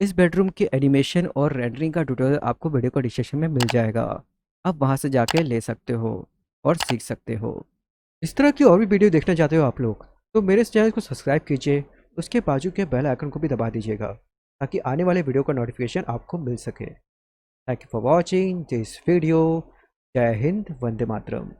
इस बेडरूम के एनिमेशन और रेंडरिंग का ट्यूटोरियल आपको वीडियो को डिस्क्रिप्शन में मिल जाएगा। आप वहाँ से जाके ले सकते हो और सीख सकते हो। इस तरह की और भी वीडियो देखना चाहते हो आप लोग, तो मेरे इस चैनल को सब्सक्राइब कीजिए, उसके बाजू के बेल आइकन को भी दबा दीजिएगा ताकि आने वाले वीडियो का नोटिफिकेशन आपको मिल सके। Thank you for watching this video. जय हिंद, वंदे मातरम।